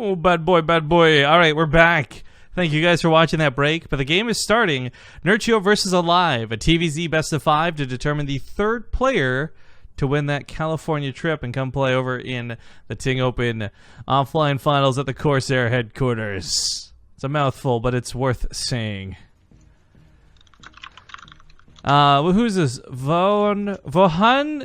Oh, bad boy, bad boy. All right, we're back. Thank you guys for watching that break. But the game is starting. Nerchio versus aLive, a TVZ best of 5 to determine the third player to win that California trip and come play over in the Ting Open offline finals at the Corsair headquarters. It's a mouthful, but it's worth saying. Well, who's this? Vohan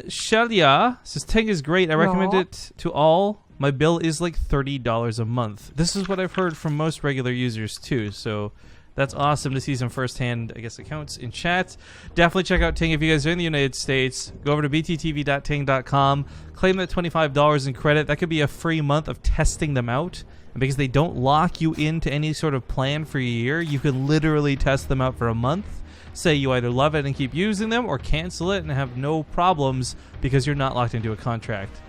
Shelia says, Ting is great. I recommend it to all. My bill is like $30 a month. This is what I've heard from most regular users too, so that's awesome to see some first-hand, I guess, accounts in chat. Definitely check out Ting if you guys are in the United States. Go over to bttv.ting.com, claim that $25 in credit. That could be a free month of testing them out. And because they don't lock you into any sort of plan for a year, you can literally test them out for a month. Say you either love it and keep using them or cancel it and have no problems because you're not locked into a contract.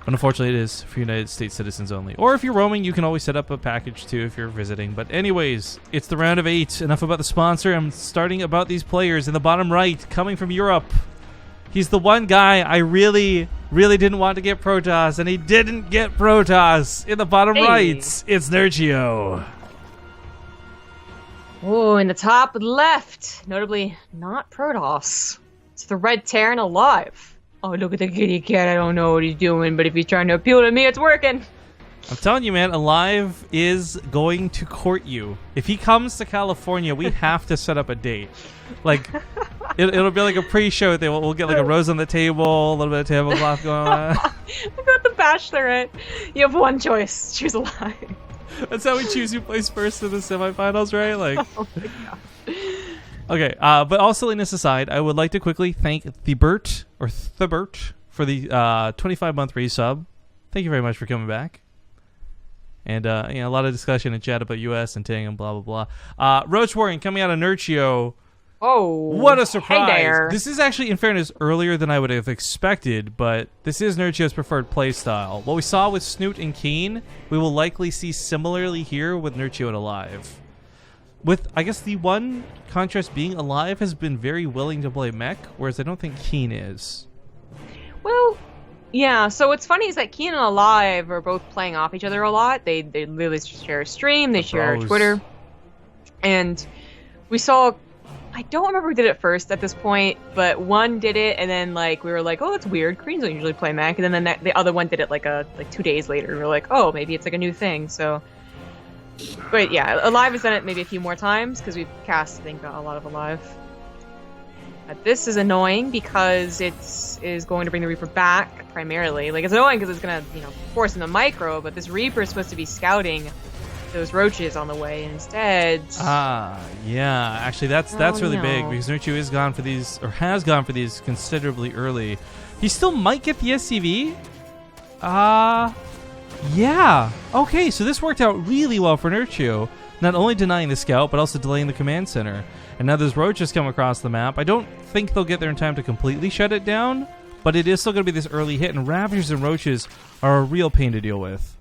But unfortunately, it is for United States citizens only. Or if you're roaming, you can always set up a package too if you're visiting. But anyways, it's the round of 8. Enough about the sponsor. I'm starting about these players. In the bottom right, coming from Europe, he's the one guy I really didn't want to get Protoss, and he didn't get Protoss. In the bottom right, it's Nerchio. Oh, in the top left, notably not Protoss. It's the Red Terran aLive. Oh, look at the kitty cat. I don't know what he's doing, but if he's trying to appeal to me, it's working. I'm telling you, man, aLive is going to court you. If he comes to California, we have to set up a date. Like, it'll be like a pre-show thing. We'll get like a rose on the table, a little bit of tablecloth going on. I got the Bachelorette. You have one choice. Choose aLive. That's how we choose who plays first in the semifinals, right? Like, oh my God. Okay, but all silliness aside, I would like to quickly thank Thibert for the 25-month resub. Thank you very much for coming back. And you know, a lot of discussion in chat about US and Ting and blah blah blah. Roach Warring coming out of Nerchio. Oh, what a surprise! Hey there. This is actually, in fairness, earlier than I would have expected, but this is Nerchio's preferred playstyle. What we saw with Snoot and Keen, we will likely see similarly here with Nerchio and aLive. With, I guess, the one contrast being aLive has been very willing to play mech, whereas I don't think Keen is. Well, yeah, so what's funny is that Keen and aLive are both playing off each other a lot. They literally share a stream, they share a Twitter. And we saw, I don't remember who did it first at this point, but one did it, and then like we were like, oh, that's weird, Koreans don't usually play mech, and then the other one did it like 2 days later. We were like, oh, maybe it's like a new thing, so... But yeah, aLive has done it maybe a few more times because we've cast, I think, a lot of aLive. But this is annoying because it is going to bring the Reaper back primarily. Like, it's annoying because it's going to, you know, force him to micro, but this Reaper is supposed to be scouting those roaches on the way instead. Ah, yeah. Actually, that's really big because Nerchio is gone for these, or has gone for these considerably early. He still might get the SCV. Yeah. Okay, so this worked out really well for Nerchio. Not only denying the scout, but also delaying the command center. And now there's roaches come across the map. I don't think they'll get there in time to completely shut it down, but it is still going to be this early hit, and Ravagers and roaches are a real pain to deal with.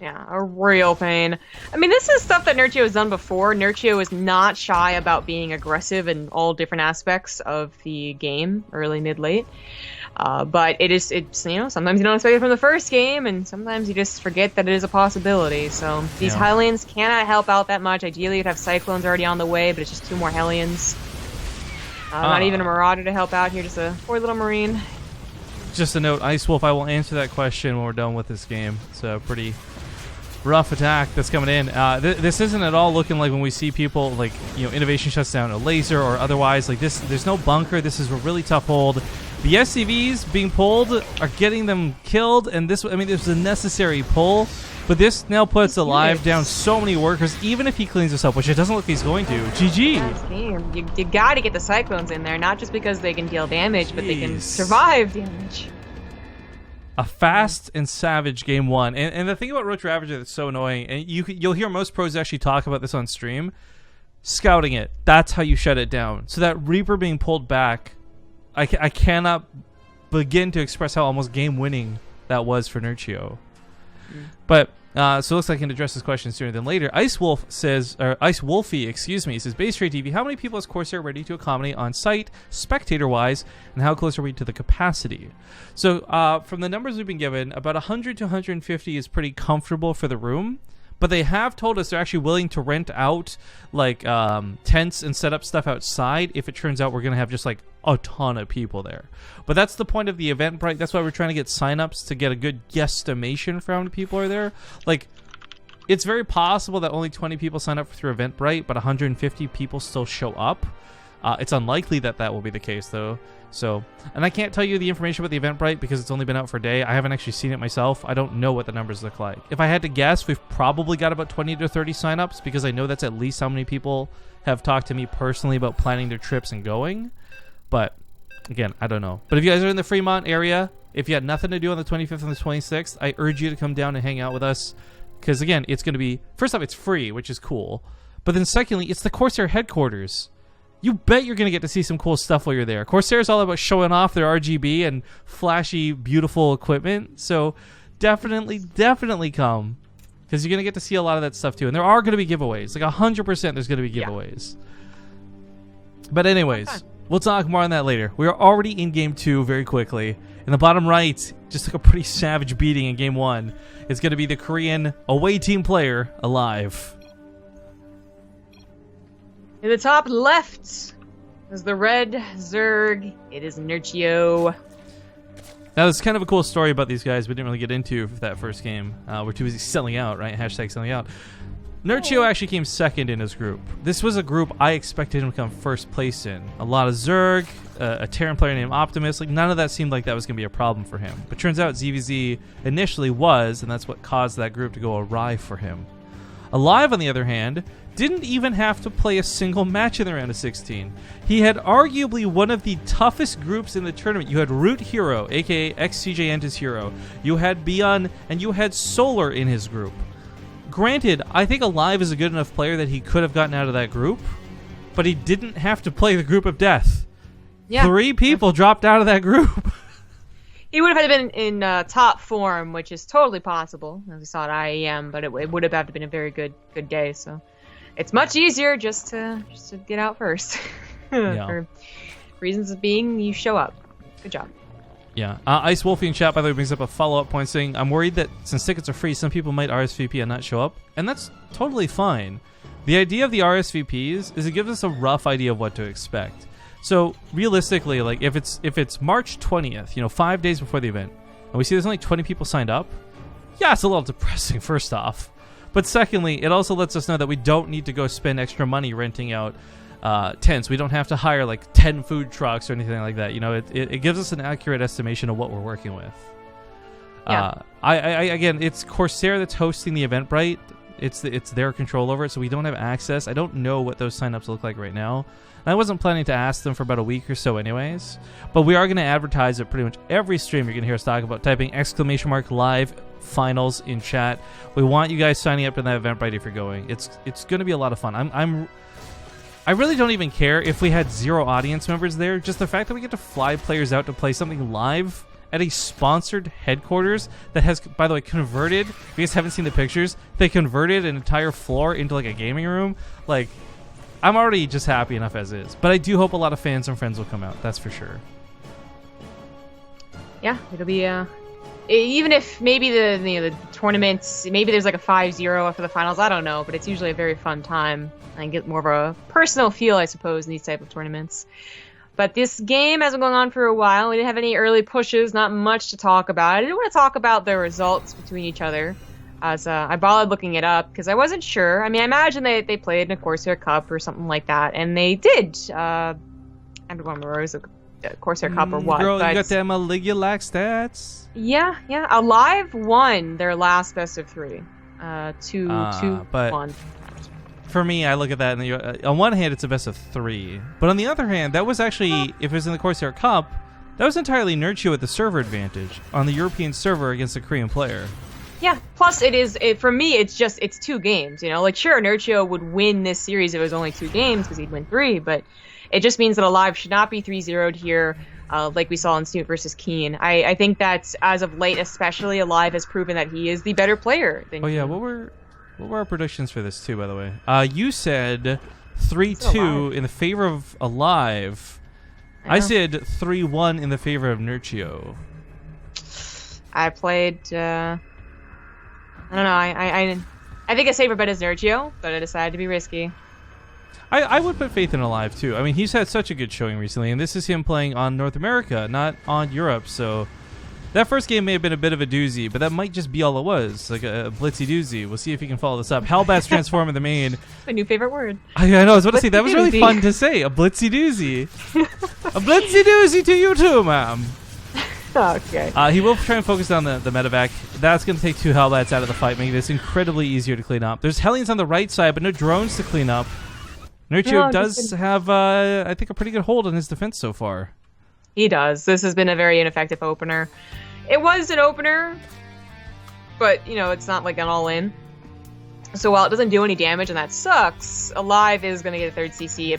Yeah, a real pain. I mean, this is stuff that Nerchio has done before. Nerchio is not shy about being aggressive in all different aspects of the game, early, mid, late. But it's, you know, sometimes you don't expect it from the first game, and sometimes you just forget that it is a possibility. So these Hellions cannot help out that much. Ideally, you'd have Cyclones already on the way, but it's just 2 more Hellions. Not even a Marauder to help out here, just a poor little Marine. Just a note, Ice Wolf, I will answer that question when we're done with this game. It's a pretty rough attack that's coming in. This isn't at all looking like when we see people, like, you know, Innovation shuts down a laser or otherwise. Like, this, there's no bunker. This is a really tough hold. The SCVs being pulled are getting them killed, and this, I mean, this is a necessary pull, but this now puts aLive down so many workers, even if he cleans this up, which it doesn't look like he's going to. GG. You gotta get the Cyclones in there, not just because they can deal damage, but they can survive damage. A fast and savage game 1. And the thing about Roach Ravager that's so annoying, and you'll hear most pros actually talk about this on stream, scouting it. That's how you shut it down. So that Reaper being pulled back, I cannot begin to express how almost game-winning that was for Nerchio. But So it looks like I can address this question sooner than later. Ice Wolfie, excuse me, says, BaseTradeTV, how many people is Corsair ready to accommodate on site, spectator-wise, and how close are we to the capacity? So from the numbers we've been given, about 100 to 150 is pretty comfortable for the room. But they have told us they're actually willing to rent out like tents and set up stuff outside if it turns out we're going to have just like a ton of people there. But that's the point of the Eventbrite. That's why we're trying to get signups to get a good guesstimation for how many people are there. Like, it's very possible that only 20 people sign up through Eventbrite, but 150 people still show up. It's unlikely that that will be the case, though. So, and I can't tell you the information about the Eventbrite because it's only been out for a day. I haven't actually seen it myself. I don't know what the numbers look like. If I had to guess, we've probably got about 20 to 30 signups because I know that's at least how many people have talked to me personally about planning their trips and going. But again, I don't know. But if you guys are in the Fremont area, if you had nothing to do on the 25th and the 26th, I urge you to come down and hang out with us because, again, it's going to be, first off, it's free, which is cool. But then secondly, it's the Corsair headquarters. You bet you're going to get to see some cool stuff while you're there. Corsair is all about showing off their RGB and flashy, beautiful equipment. So definitely come. Because you're going to get to see a lot of that stuff too. And there are going to be giveaways. Like 100% there's going to be giveaways. Yeah. But anyways, we'll talk more on that later. We are already in Game 2 very quickly. In the bottom right, just took a pretty savage beating in Game 1. It's going to be the Korean away team player, aLive. In the top left is the red Zerg. It is Nerchio. Now, there's kind of a cool story about these guys we didn't really get into for that first game. We're too busy selling out, right? Hashtag selling out. Nerchio actually came second in his group. This was a group I expected him to come first place in. A lot of Zerg, a Terran player named Optimus. Like, none of that seemed like that was going to be a problem for him. But turns out ZvT initially was, and that's what caused that group to go awry for him. aLive, on the other hand, didn't even have to play a single match in the round of 16. He had arguably one of the toughest groups in the tournament. You had Root Hero, aka ex-CJ Entis Hero. You had Beyond, and you had Solar in his group. Granted, I think aLive is a good enough player that he could have gotten out of that group, but he didn't have to play the group of death. Yeah. 3 people dropped out of that group. He would have had been in top form, which is totally possible, as we saw at IEM, but it would have had to been a very good day. So it's much easier just to get out first. Yeah. For reasons of being, you show up. Good job. Yeah. Ice Wolfie in chat, by the way, brings up a follow-up point saying, I'm worried that since tickets are free, some people might RSVP and not show up. And that's totally fine. The idea of the RSVPs is it gives us a rough idea of what to expect. So realistically, like if it's March 20th, 5 days before the event, and we see there's only 20 people signed up, yeah, it's a little depressing, first off. But secondly, it also lets us know that we don't need to go spend extra money renting out tents. We don't have to hire like 10 food trucks or anything like that. It gives us an accurate estimation of what we're working with. Yeah. Again, it's Corsair that's hosting the Eventbrite. It's their control over it, so we don't have access. I don't know what those signups look like right now. And I wasn't planning to ask them for about a week or so anyways. But we are going to advertise it pretty much every stream you're going to hear us talk about, typing !live finals in chat. We want you guys signing up to that Eventbrite if you're going. It's going to be a lot of fun. I really don't even care if we had 0 audience members there. Just the fact that we get to fly players out to play something live at a sponsored headquarters that has, by the way, converted. If you guys haven't seen the pictures, they converted an entire floor into like a gaming room. Like, I'm already just happy enough as is. But I do hope a lot of fans and friends will come out. That's for sure. Yeah, it'll be even if maybe the tournaments, maybe there's like a 5-0 after the finals. I don't know, but it's usually a very fun time and get more of a personal feel, I suppose, in these type of tournaments. But this game has been going on for a while. We didn't have any early pushes, not much to talk about. I didn't want to talk about the results between each other, as I bothered looking it up because I wasn't sure. I mean, I imagine they played in a Corsair Cup or something like that, and they did. I don't remember, it was a Corsair Cup or what. Girl, but you got them Maligulac stats. Yeah. aLive won their last best of 3. 2-1. For me, I look at that, and on one hand, it's a best of 3. But on the other hand, that was actually, if it was in the Corsair Cup, that was entirely Nerchio with the server advantage on the European server against a Korean player. Yeah, plus for me, it's 2 games, Like, sure, Nerchio would win this series if it was only 2 games, because he'd win 3, but it just means that aLive should not be 3-0'd here. like we saw in Snoot versus Keen. I think that as of late, especially, aLive has proven that he is the better player than yeah, what were our predictions for this too, by the way? You said 3-2 in the favor of aLive. I said 3-1 in the favor of Nerchio. I played. I don't know. I think a safer bet is Nerchio, but I decided to be risky. I would put faith in aLive too. I mean, he's had such a good showing recently, and this is him playing on North America, not on Europe. So that first game may have been a bit of a doozy, but that might just be all it was, like a blitzy doozy. We'll see if he can follow this up. Hellbat's transform in the main. My new favorite word. I know. I was about to say that was really fun to say. A blitzy doozy. A blitzy doozy to you too, ma'am. Okay. He will try and focus on the medevac. That's going to take 2 Hellbats out of the fight, making this incredibly easier to clean up. There's Hellions on the right side, but no drones to clean up. Nerchio does have, I think, a pretty good hold on his defense so far. He does. This has been a very ineffective opener. It was an opener, but, you know, it's not like an all-in. So while it doesn't do any damage, and that sucks, aLive is going to get a 3rd CC,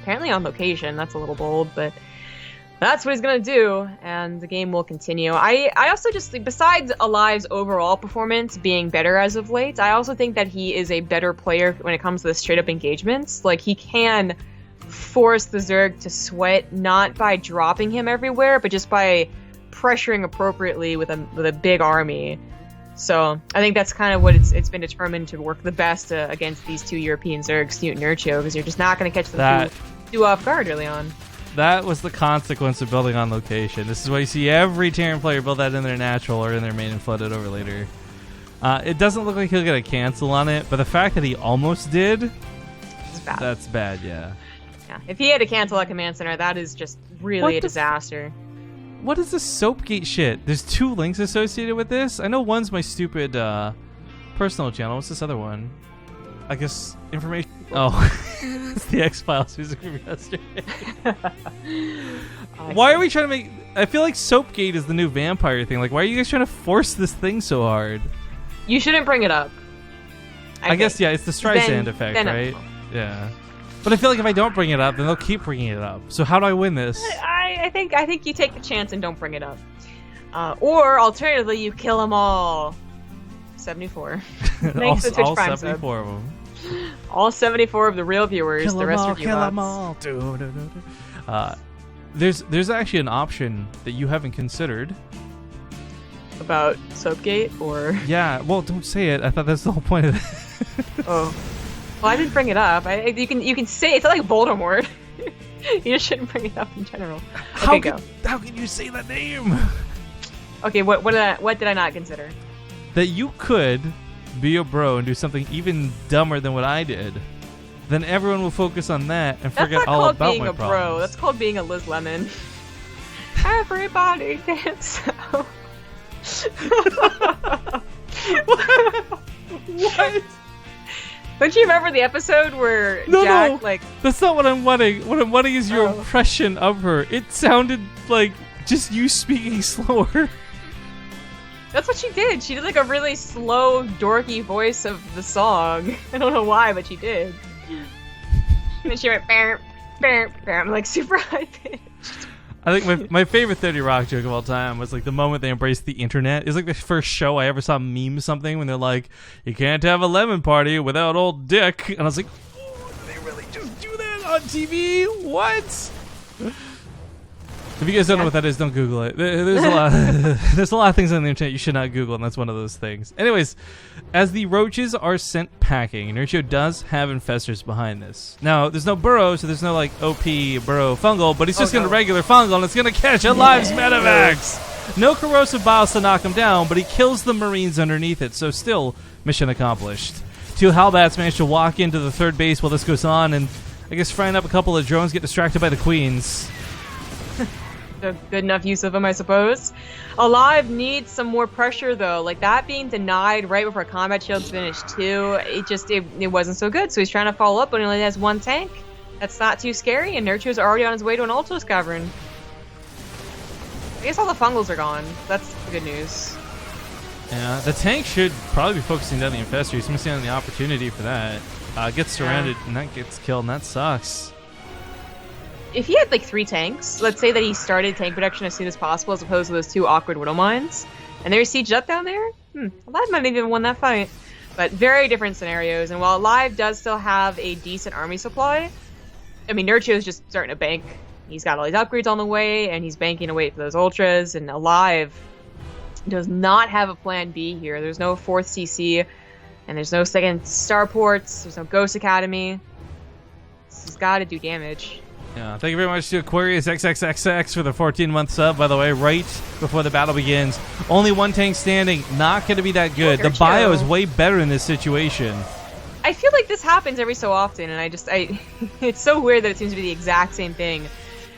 apparently on location. That's a little bold, but that's what he's going to do, and the game will continue. I also just think, besides aLive's overall performance being better as of late, I also think that he is a better player when it comes to the straight-up engagements. Like, he can force the Zerg to sweat, not by dropping him everywhere, but just by pressuring appropriately with a big army. So I think that's kind of what it's been determined to work the best against these 2 European Zergs, Snoot and Nerchio, because you're just not going to catch them too off guard early on. That was the consequence of building on location. This is why you see every Terran player build that in their natural or in their main and flood it over later. It doesn't look like he'll get a cancel on it, but the fact that he almost did, bad. That's bad, yeah. Yeah, if he had to cancel a command center, that is just really a disaster. What is this Soapgate shit? There's 2 links associated with this? I know one's my stupid personal channel. What's this other one? I guess information. Oh, it's the X-Files music from yesterday. Why are we trying to make... I feel like Soapgate is the new vampire thing. Like, why are you guys trying to force this thing so hard? You shouldn't bring it up. I guess, yeah, it's the Streisand effect, right? Yeah. But I feel like if I don't bring it up, then they'll keep bringing it up. So how do I win this? I think you take the chance and don't bring it up. Or, alternatively, you kill them all. 74. Thanks to Twitch all Prime 74 of them. All 74 of the real viewers. Kill the rest of you kill them all. There's actually an option that you haven't considered. About Soapgate, or? Yeah, well, don't say it. I thought that's the whole point of it. Oh. Well, I didn't bring it up. You can say it's not like Voldemort. You just shouldn't bring it up in general. Okay, how can you say that name? Okay, what did I not consider? That you could be a bro and do something even dumber than what I did. Then everyone will focus on that and forget all about my problems. That's not called being a bro. That's called being a Liz Lemon. Everybody dance. What? Don't you remember the episode where Jack, like... That's not what I'm wanting. What I'm wanting is your impression of her. It sounded like just you speaking slower. That's what she did. She did like a really slow, dorky voice of the song. I don't know why, but she did. And then she went, bam, bam, bam, like super high pitched. I think my favorite 30 Rock joke of all time was like the moment they embraced the internet. It's like the first show I ever saw meme something when they're like, you can't have a lemon party without old Dick. And I was like, oh, did they really just do that on TV? What? If you guys don't know what that is, don't Google it. There's a lot of things on the internet you should not Google, and that's one of those things. Anyways, as the roaches are sent packing, Nerchio does have infestors behind this. Now, there's no burrow, so there's no like OP burrow fungal, but he's just going to regular fungal, and it's going to catch aLive's medevacs. No corrosive bios to knock him down, but he kills the marines underneath it, so still enough accomplished. 2 Hellbats manage to walk into the 3rd base while this goes on, and I guess frying up a couple of drones get distracted by the queens. A good enough use of them, I suppose. aLive needs some more pressure, though. Like, that being denied right before combat shields finished, too, it wasn't so good. So he's trying to follow up when he only has 1 tank. That's not too scary, and Nerchio's already on his way to an Ultos Cavern. I guess all the fungals are gone. That's the good news. Yeah, the tank should probably be focusing down the infestor. He's missing on the opportunity for that. Gets surrounded, and that gets killed, and that sucks. if he had like 3 tanks, let's say that he started tank production as soon as possible as opposed to those 2 awkward Widow Mines, and there's sieged up down there, aLive might have even won that fight. But very different scenarios, and while aLive does still have a decent army supply, I mean, Nerchio's just starting to bank. He's got all these upgrades on the way, and he's banking away for those ultras, and aLive does not have a plan B here. There's no 4th CC, and there's no 2nd starports, there's no Ghost Academy. He's got to do damage. Yeah, thank you very much to Aquarius XXXX for the 14-month sub, by the way, right before the battle begins. Only 1 tank standing, not going to be that good. The bio is way better in this situation. I feel like this happens every so often, and it's so weird that it seems to be the exact same thing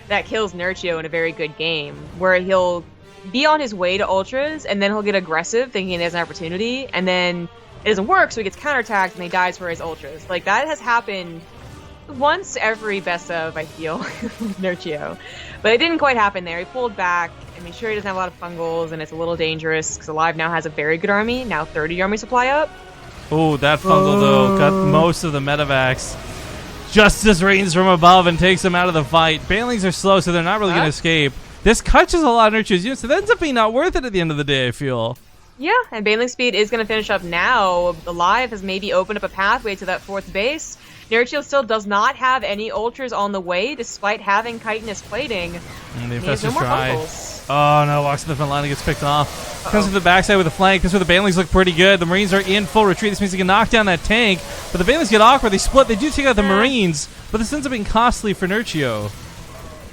that kills Nerchio in a very good game, where he'll be on his way to ultras, and then he'll get aggressive, thinking he has an opportunity, and then it doesn't work, so he gets counterattacked, and he dies for his ultras. Like, that has happened once every best of, I feel, Nerchio. But it didn't quite happen there. He pulled back. I mean, sure, he doesn't have a lot of fungals, and it's a little dangerous, because aLive now has a very good army, now 30 army supply up. Oh, that fungal, though, got most of the medevacs. Justice reigns from above and takes them out of the fight. Banelings are slow, so they're not really going to escape. This catches a lot of Nerchio's units, so that ends up being not worth it at the end of the day, I feel. Yeah, and Baneling speed is going to finish up now. aLive has maybe opened up a pathway to that 4th base. Nerchio still does not have any ultras on the way, despite having chitinous plating. And the Infestor's try. Oh no, walks to the front line and gets picked off. Comes to the backside with a flank. This is where the Banelings look pretty good. The Marines are in full retreat. This means he can knock down that tank. But the Banelings get awkward. They split. They do take out the Marines. But this ends up being costly for Nerchio.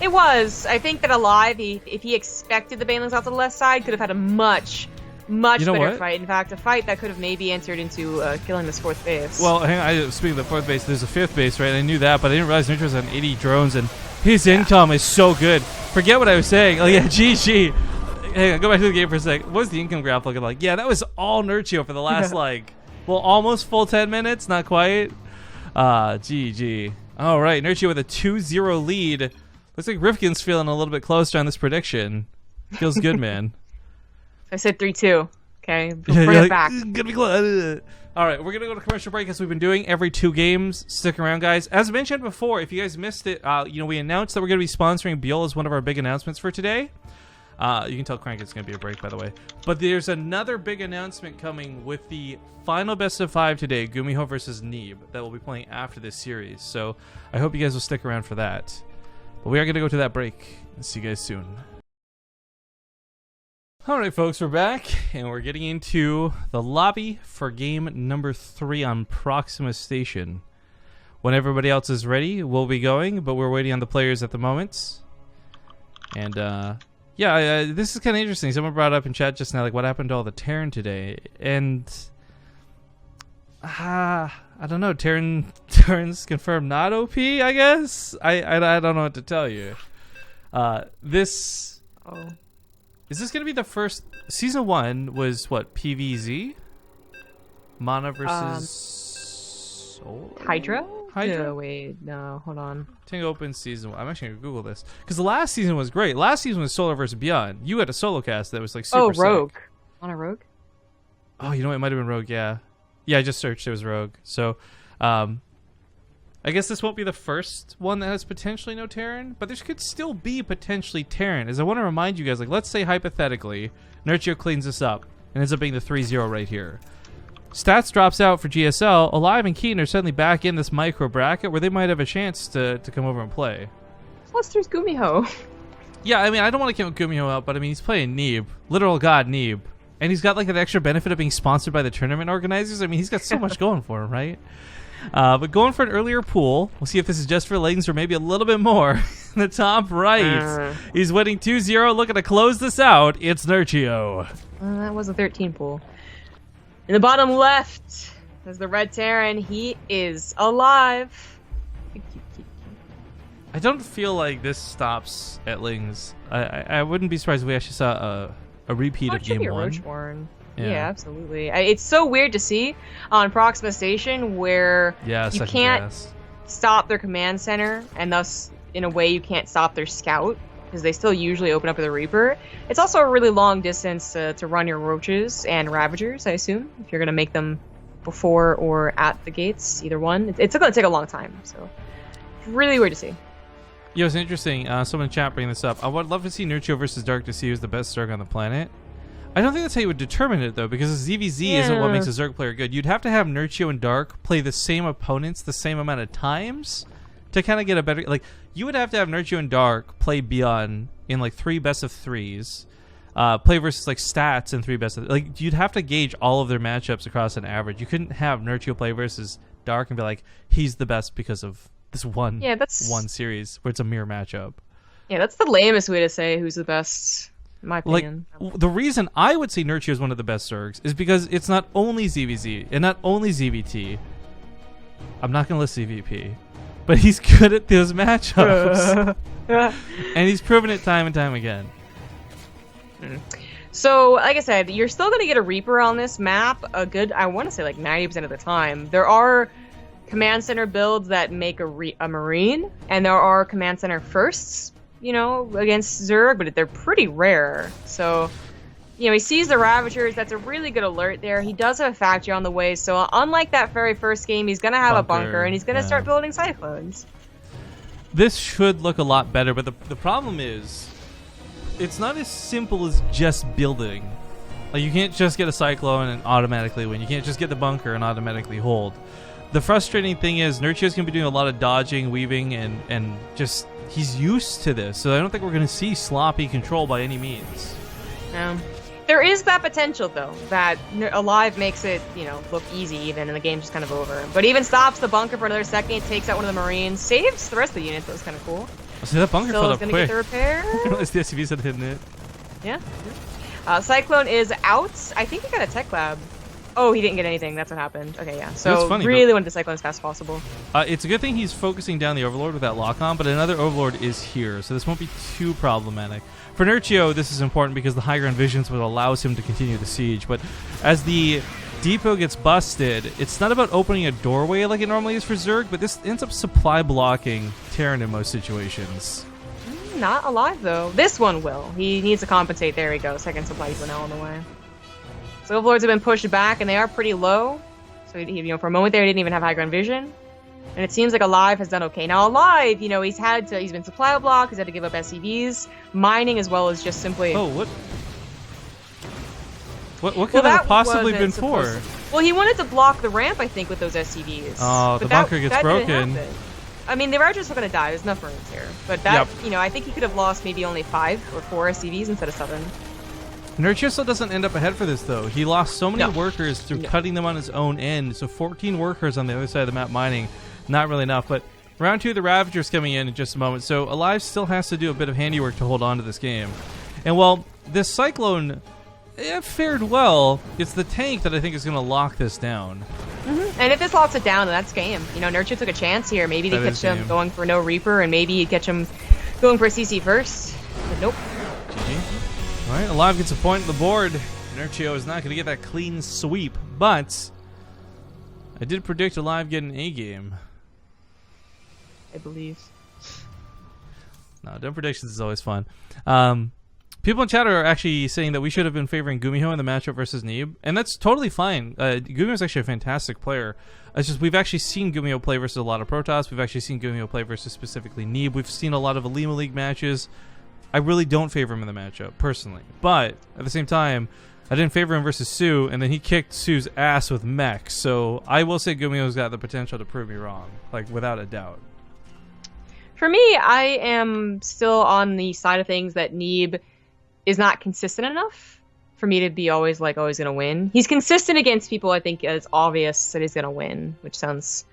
It was. I think that aLive, if he expected the Banelings off to the left side, could have had a much better fight. In fact, a fight that could have maybe entered into killing this 4th base. Well, hang on. Speaking of the 4th base, there's a 5th base, right? I knew that, but I didn't realize Nerchio's on 80 drones, and his income is so good. Forget what I was saying. Oh, yeah, GG. Hang on, go back to the game for a sec. What was the income graph looking like? Yeah, that was all Nerchio for the last, almost full 10 minutes. Not quite. GG. All right, Nerchio with a 2-0 lead. Looks like Rifkin's feeling a little bit closer on this prediction. Feels good, man. I said 3-2. Okay, bring it back. Gonna be close. All right, we're gonna go to commercial break as we've been doing every 2 games. Stick around, guys. As mentioned before, if you guys missed it, we announced that we're gonna be sponsoring Buell as one of our big announcements for today. You can tell Crank it's gonna be a break, by the way. But there's another big announcement coming with the final best of 5 today, Gumiho versus Neeb, that we'll be playing after this series. So I hope you guys will stick around for that. But we are gonna go to that break and see you guys soon. Alright folks, we're back, and we're getting into the lobby for game number 3 on Proxima Station. When everybody else is ready, we'll be going, but we're waiting on the players at the moment. And, this is kind of interesting. Someone brought up in chat just now, like, what happened to all the Terran today? And, I don't know, Terran's confirmed not OP, I guess? I don't know what to tell you. Is this going to be the first... Season 1 was, what, PVZ? Mana versus... Solar? Hydra? Hydra? No, wait, no, hold on. Ting Open Season 1. I'm actually going to Google this. Because the last season was great. Last season was Solar versus Beyond. You had a solo cast that was, like, super Rogue. sick. On a Rogue? Oh, you know what? It might have been Rogue, yeah. Yeah, I just searched. It was Rogue. So, I guess this won't be the first one that has potentially no Terran, but there could still be potentially Terran. As I want to remind you guys, like, let's say hypothetically, Nerchio cleans this up and ends up being the 3-0 right here. Stats drops out for GSL. aLive and Keaton are suddenly back in this micro bracket where they might have a chance to come over and play. Plus, there's Gumiho. Yeah, I mean, I don't want to count Gumiho out, but I mean, he's playing Neeb. Literal god Neeb. And he's got, like, that extra benefit of being sponsored by the tournament organizers. I mean, he's got so much going for him, right? But going for an earlier pool. We'll see if this is just for leggings or maybe a little bit more. In the top right, he's winning 2-0. Looking to close this out. It's Nerchio. That was a 13 pool. In the bottom left is the Red Terran. He is aLive. I don't feel like this stops at Lings. I wouldn't be surprised if we actually saw a repeat of game 1. Yeah, absolutely. It's so weird to see on Proxima Station where you can't stop their command center, and thus, in a way, you can't stop their scout, because they still usually open up with a Reaper. It's also a really long distance to run your Roaches and Ravagers, I assume, if you're going to make them before or at the gates, either one. It's going to take a long time, so really weird to see. Yo, it's interesting. Someone in chat bringing this up. I would love to see Nerchio versus Dark to see who's the best Zerg on the planet. I don't think that's how you would determine it, though, because ZvZ isn't what makes a Zerg player good. You'd have to have Nerchio and Dark play the same opponents the same amount of times to kind of get a better... Like, you would have to have Nerchio and Dark play Beyond in, like, 3 best-of-3s. Play versus, like, Stats in 3 best-of... Like, you'd have to gauge all of their matchups across an average. You couldn't have Nerchio play versus Dark and be like, he's the best because of this one series where it's a mirror matchup. Yeah, that's the lamest way to say who's the best... in my opinion. Like, the reason I would say Nerchio is one of the best Zergs is because it's not only ZvZ and not only ZvT. I'm not going to list ZVP, but he's good at those matchups. And he's proven it time and time again. So, like I said, you're still going to get a Reaper on this map a good, I want to say like 90% of the time. There are Command Center builds that make a Marine, and there are Command Center firsts, you know, against Zerg, but they're pretty rare. So, you know, he sees the Ravagers. That's a really good alert there. He does have a factory on the way, so unlike that very first game, he's going to have a bunker, and he's going to start building Cyclones. This should look a lot better, but the problem is, it's not as simple as just building. Like, you can't just get a Cyclone and automatically win. You can't just get the bunker and automatically hold. The frustrating thing is, Nerchio's going to be doing a lot of dodging, weaving, and just... He's used to this, so I don't think we're going to see sloppy control by any means. There is that potential, though, that aLive makes it, you know, look easy even, and the game's just kind of over. But even stops the bunker for another second, takes out one of the Marines, saves the rest of the units. That was kind of cool. I see that bunker filled up quick. Get the repair. It's the SCVs that hitting it. Yeah. Cyclone is out. I think he got a tech lab. Oh, he didn't get anything. That's what happened. Okay, yeah. So funny, really wanted the Cyclone as fast as possible. It's a good thing he's focusing down the Overlord with that lock-on, but another Overlord is here, so this won't be too problematic. For Nerchio, this is important because the high ground visions would allow him to continue the siege, but as the depot gets busted, it's not about opening a doorway like it normally is for Zerg, but this ends up supply blocking Terran in most situations. Not aLive, though. This one will. He needs to compensate. There we go. Second supply depot now on the way. So Overlords have been pushed back, and they are pretty low. So, you know, for a moment there, he didn't even have high ground vision. And it seems like aLive has done okay. Now, aLive, you know, he's been supply blocked, he's had to give up SCVs, mining, as well as just simply... Oh, what could that have possibly been for? Well, he wanted to block the ramp, I think, with those SCVs. Oh, the bunker gets broken. I mean, they were just going to die. There's enough ruins here. But that, you know, I think he could have lost maybe only 5 or 4 SCVs instead of 7. Nerchio still doesn't end up ahead for this, though. He lost so many workers through cutting them on his own end. So 14 workers on the other side of the map mining. Not really enough. But round 2, the Ravager's coming in just a moment. So aLive still has to do a bit of handiwork to hold on to this game. And while this Cyclone fared well, it's the tank that I think is going to lock this down. And if this locks it down, then that's game. You know, Nerchio took a chance here. Maybe they catch him going for no Reaper, and maybe he'd catch him going for a CC first. But nope. GG. All right, aLive gets a point on the board. Nerchio is not going to get that clean sweep, but I did predict aLive getting an A game. I believe. No, dumb predictions is always fun. People in chat are actually saying that we should have been favoring Gumiho in the matchup versus Neeb, and that's totally fine. Gumiho is actually a fantastic player. It's just we've actually seen Gumiho play versus a lot of Protoss. We've actually seen Gumiho play versus specifically Neeb. We've seen a lot of Alima League matches. I really don't favor him in the matchup, personally. But, at the same time, I didn't favor him versus Sue, and then he kicked Sue's ass with mech. So, I will say Gumiho's got the potential to prove me wrong. Like, without a doubt. For me, I am still on the side of things that Neeb is not consistent enough for me to be always going to win. He's consistent against people I think it's obvious that he's going to win, which sounds...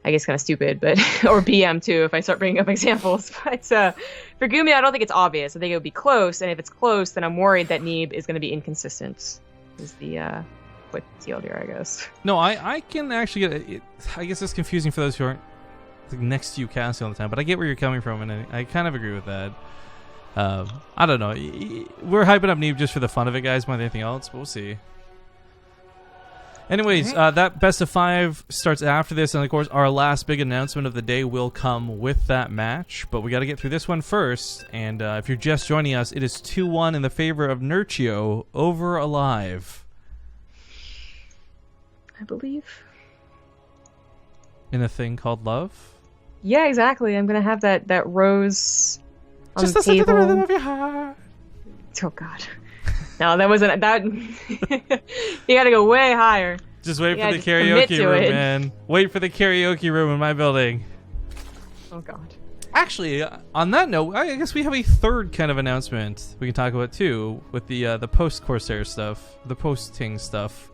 I guess kind of stupid, but or BM too if I start bringing up examples. But for Gumi, I don't think it's obvious. I think it would be close, and if it's close, then I'm worried that Neeb is going to be inconsistent. Is the quick TLDR, I guess. No, I can actually get it. I guess it's confusing for those who aren't next to you casting all the time, but I get where you're coming from, and I kind of agree with that. I don't know. We're hyping up Neeb just for the fun of it, guys, more than anything else, but we'll see. Anyways, that best of 5 starts after this, and of course our last big announcement of the day will come with that match, but we got to get through this one first, and if you're just joining us, it is 2-1 in the favor of Nerchio over aLive. I believe. In a thing called love? Yeah, exactly. I'm gonna have that rose on Just the listen to the table. rhythm of your heart. Oh God. No, that wasn't that. You gotta go way higher. Just wait Yeah, for the just commit karaoke to room, it. man. Wait for the karaoke room in my building. Oh God. Actually, on that note, I guess we have a third kind of announcement we can talk about too, with the post Corsair stuff, the post Ting stuff.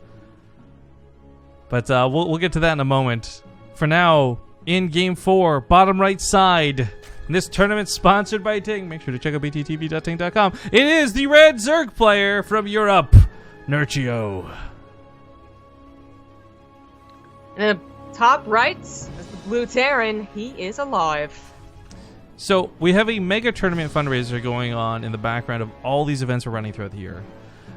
But we'll get to that in a moment. For now, in Game 4, bottom right side, and this tournament sponsored by Ting. Make sure to check out bttv.ting.com. It is the Red Zerg player from Europe, Nerchio. And the top right is the blue Terran. He is alive. So we have a mega tournament fundraiser going on in the background of all these events we're running throughout the year.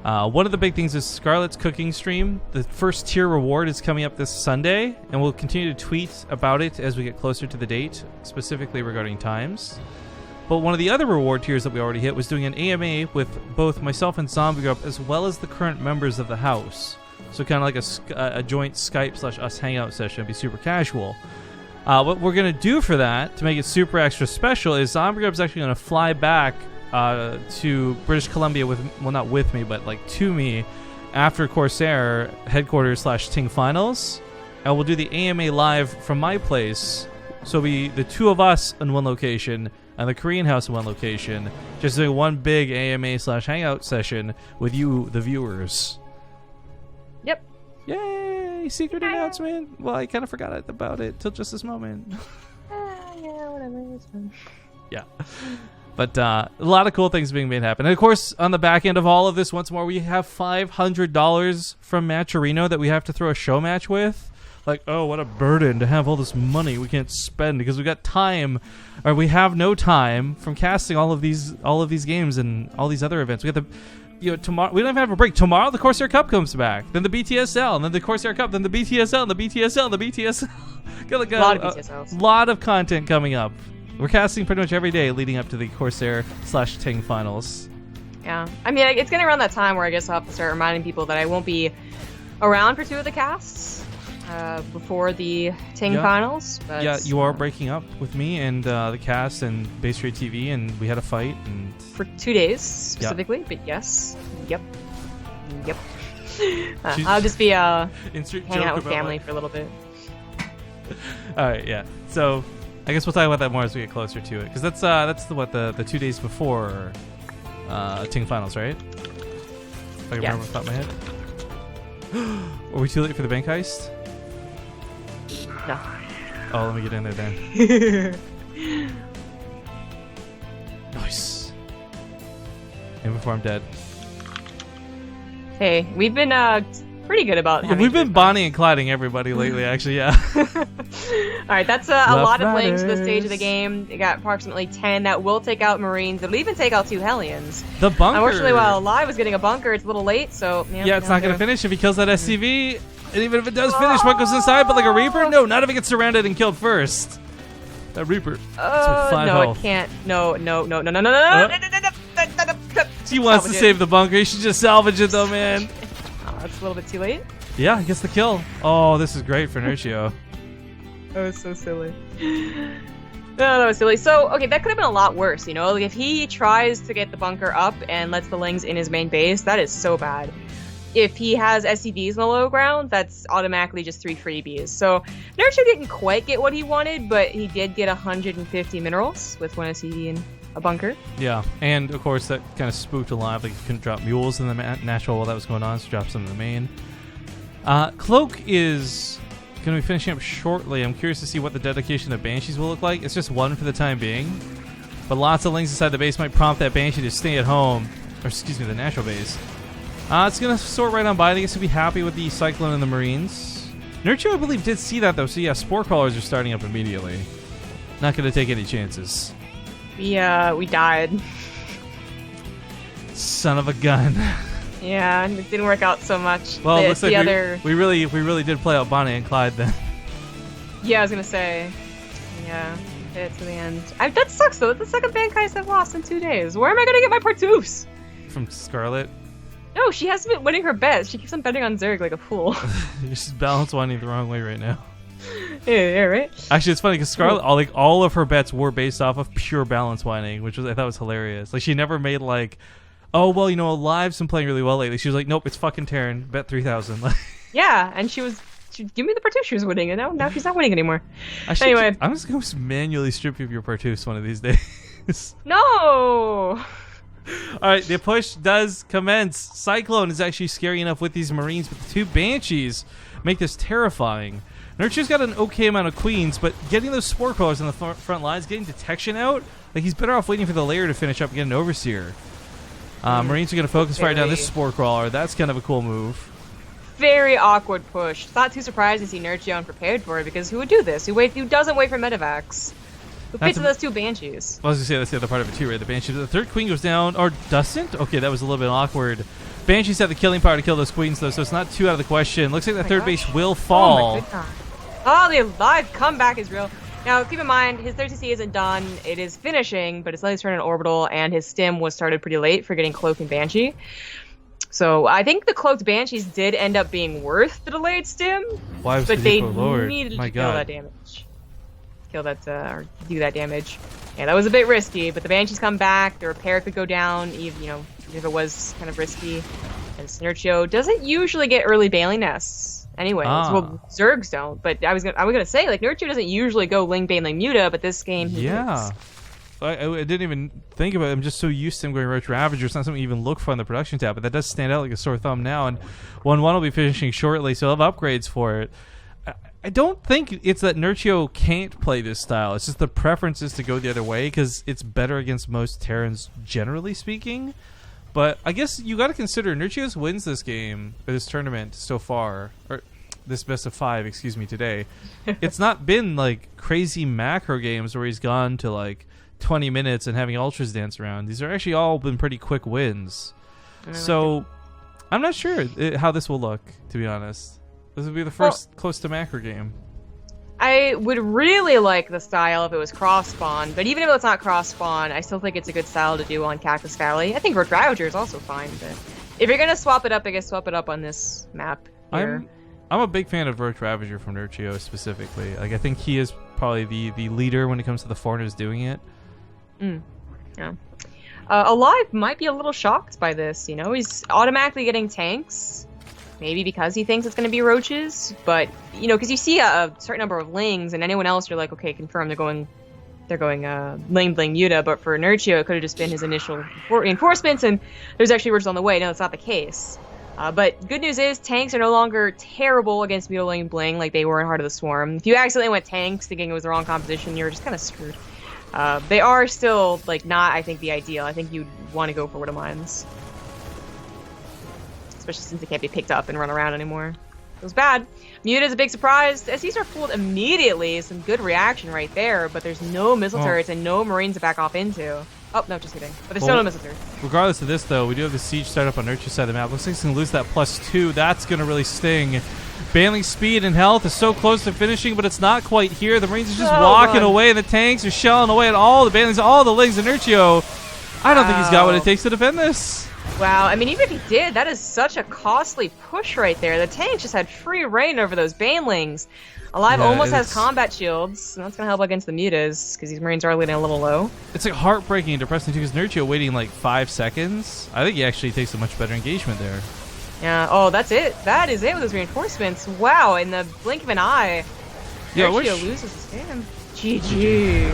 One of the big things is Scarlett's cooking stream. The first tier reward is coming up this Sunday, and we'll continue to tweet about it as we get closer to the date, specifically regarding times. But one of the other reward tiers that we already hit was doing an AMA with both myself and Zombie Group, as well as the current members of the house. So kind of like a joint Skype/us hangout session. It'd be super casual. What we're going to do for that, to make it super extra special, is Zombie Grub's actually going to fly back to British Columbia with, well, not with me, but like to me, after Corsair headquarters/Ting finals. And we'll do the AMA live from my place. So it'll be the two of us in one location and the Korean house in one location, just doing one big AMA/hangout session with you, the viewers. Yep. Yay! Secret announcement. Well, I kind of forgot about it till just this moment. Yeah, whatever. It's fine. Yeah. But a lot of cool things being made happen. And of course, on the back end of all of this, once more, we have $500 from Matcherino that we have to throw a show match with. Like, oh, what a burden to have all this money we can't spend because we got time, or we have no time from casting all of these games and all these other events. We got the, tomorrow we don't even have a break. Tomorrow the Corsair Cup comes back, then the BTSL, and then the Corsair Cup, then the BTSL, and the BTSL, and the BTSL. Got like a lot of BTSLs. Lot of content coming up. We're casting pretty much every day leading up to the Corsair/Ting finals. Yeah, I mean, it's getting around that time where I guess I'll have to start reminding people that I won't be around for two of the casts before the Ting finals. But, yeah, you are breaking up with me and the cast and BaseTradeTV, and we had a fight and for 2 days specifically. But yes, yep. I'll just be hanging out with family for a little bit. All right, yeah. So I guess we'll talk about that more as we get closer to it, because that's the 2 days before Ting finals, right? If I can remember off the top of my head. Are we too late for the bank heist? No. Oh, let me get in there then. Nice. And before I'm dead. Hey, we've been pretty good about. We've been Bonnie and Clyding everybody lately, actually. Yeah. All right, that's a lot of links to the stage of the game. You got approximately 10 that will take out Marines. It'll even take out 2 Hellions. The bunker. Unfortunately, while aLive was getting a bunker, it's a little late, so yeah, it's not gonna finish if he kills that SCV. And even if it does finish, what goes inside? But like a Reaper? No, not if it gets surrounded and killed first. That Reaper. No, it can't. No. She wants to save the bunker. You should just salvage it, though, man. Oh, that's a little bit too late. Yeah, he gets the kill. Oh, this is great for Nerchio. That was so silly. No, that was silly. So, okay, that could have been a lot worse, you know? Like, if he tries to get the bunker up and lets the Lings in his main base, that is so bad. If he has SCVs in the low ground, that's automatically just 3 freebies. So, Nerchio didn't quite get what he wanted, but he did get 150 minerals with 1 SCV and a bunker. Yeah, and of course that kind of spooked aLive. Like, you couldn't drop mules in the natural while that was going on, so drops them in the main. Cloak is going to be finishing up shortly. I'm curious to see what the dedication of Banshees will look like. It's just 1 for the time being, but lots of Lings inside the base might prompt that Banshee to stay at home, or excuse me, the natural base. It's going to sort right on by. I think it's going to be happy with the Cyclone and the Marines. Nerchio, I believe, did see that, though. So, yeah, Spore Crawlers are starting up immediately. Not going to take any chances. We died. Son of a gun. Yeah, it didn't work out so much. Well, it looks like we really did play out Bonnie and Clyde then. Yeah, I was going to say. Yeah, hit it to the end. That sucks, though. That's the second bank heist I've lost in 2 days. Where am I going to get my Partoos? From Scarlet? No, she hasn't been winning her bets. She keeps on betting on Zerg like a fool. She's balance winding the wrong way right now. Yeah, right. Actually, it's funny because Scarlet, all of her bets were based off of pure balance whining, which I thought was hilarious. Like she never made like, oh well, you know, aLive's been playing really well lately. She was like, nope, it's fucking Terran. Bet 3,000. Yeah, and she give me the Partouse she was winning, and now she's not winning anymore. Anyway, I'm just going to manually strip you of your Partouse one of these days. No. Alright, the push does commence. Cyclone is actually scary enough with these Marines, but the two Banshees make this terrifying. Nerchio's got an okay amount of Queens, but getting those Spore Crawlers on the front lines, getting detection out, like he's better off waiting for the layer to finish up and get an Overseer. Marines are going to focus fire down this Spore Crawler. That's kind of a cool move. Very awkward push. Not too surprised to see Nerchio unprepared for it, because who would do this? Who doesn't wait for medevacs? Who picks those two Banshees? I was going to say that's the other part of it too, right? The Banshee. The third Queen goes down, or doesn't? Okay, that was a little bit awkward. Banshees have the killing power to kill those Queens, though, so it's not too out of the question. Looks like the third base will fall. Oh, my goodness. Oh, the aLive comeback is real. Now, keep in mind, his 30C isn't done. It is finishing, but it's letting turn an orbital, and his stim was started pretty late for getting Cloak and Banshee. So I think the Cloaked Banshees did end up being worth the delayed stim, but they needed to kill that damage. Kill that, or do that damage. Yeah, that was a bit risky, but the Banshees come back, the repair could go down, even, if it was kind of risky. And Nerchio doesn't usually get early Bailey nests. Anyways, well, Zergs don't, but I was gonna say, like, Nerchio doesn't usually go Ling, Bane, Ling, Muta, but this game he does. I didn't even think about it. I'm just so used to him going Roach Ravager. It's not something you even look for on the production tab, but that does stand out like a sore thumb now. And 1-1 will be finishing shortly, so he'll have upgrades for it. I don't think it's that Nerchio can't play this style. It's just the preference is to go the other way because it's better against most Terrans, generally speaking. But I guess you got to consider Nerchio's wins this game, or this tournament so far, or this best of 5, excuse me, today. It's not been like crazy macro games where he's gone to like 20 minutes and having ultras dance around. These are actually all been pretty quick wins. So I'm not sure how this will look, to be honest. This will be the first close to macro game. I would really like the style if it was cross-spawn, but even if it's not cross-spawn, I still think it's a good style to do on Cactus Valley. I think Roach Ravager is also fine, but if you're going to swap it up, I guess swap it up on this map here. I'm a big fan of Roach Ravager from Nerchio specifically. Like, I think he is probably the leader when it comes to the foreigners doing it. Yeah. aLive might be a little shocked by this, He's automatically getting tanks. Maybe because he thinks it's going to be roaches, but because you see a certain number of lings, and anyone else, you're like, okay, confirm they're going Ling Bling Muta. But for Nerchio, it could have just been his initial reinforcements, and there's actually roaches on the way. No, that's not the case. But good news is tanks are no longer terrible against Muta Ling Bling like they were in Heart of the Swarm. If you accidentally went tanks thinking it was the wrong composition, you're just kind of screwed. They are still not, I think, the ideal. I think you'd want to go for Widow Mines. Especially since they can't be picked up and run around anymore. It was bad. Muta's a big surprise. SCs are pulled immediately. Some good reaction right there, but there's no missile turrets and no Marines to back off into. Oh, no, just kidding. But there's still no missile turrets. Regardless of this, though, we do have the siege startup on Nerchio's side of the map. Looks like he's going to lose that +2. That's going to really sting. Bailing's speed and health is so close to finishing, but it's not quite here. The Marines are just walking away, and the tanks are shelling away at all the Bailings, all the Lings, and Nerchio. I don't think he's got what it takes to defend this. Wow, I mean, even if he did, that is such a costly push right there. The tanks just had free reign over those Banelings. aLive almost has combat shields, and that's going to help against the Mutas, because these Marines are leading a little low. It's like heartbreaking and depressing, too, because Nerchio waiting like 5 seconds. I think he actually takes a much better engagement there. Yeah, oh, that's it. That is it with those reinforcements. Wow, in the blink of an eye, Nerchio loses this game. GG.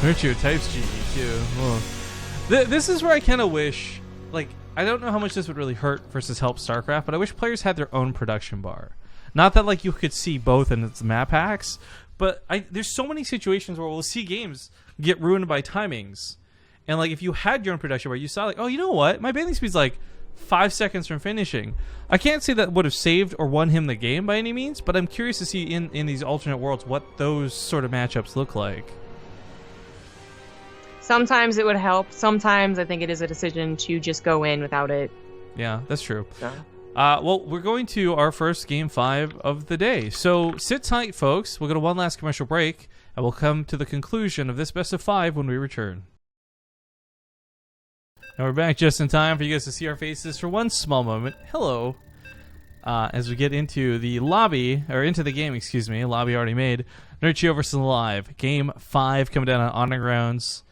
Nerchio types GG, too. Well, this is where I kind of wish, like, I don't know how much this would really hurt versus help StarCraft, but I wish players had their own production bar. Not that like you could see both in its map hacks, but there's so many situations where we'll see games get ruined by timings. And like if you had your own production bar, you saw like, oh, you know what? My bailing speed's like 5 seconds from finishing. I can't say that would have saved or won him the game by any means, but I'm curious to see in these alternate worlds what those sort of matchups look like. Sometimes it would help. Sometimes I think it is a decision to just go in without it. Yeah, that's true. Yeah. Well, we're going to our first Game 5 of the day. So sit tight, folks. We'll go to one last commercial break, and we'll come to the conclusion of this best of 5 when we return. And we're back just in time for you guys to see our faces for one small moment. Hello. as we get into the lobby, or into the game, excuse me, lobby already made. Nerchio versus aLive. Game 5 coming down on Undergrounds.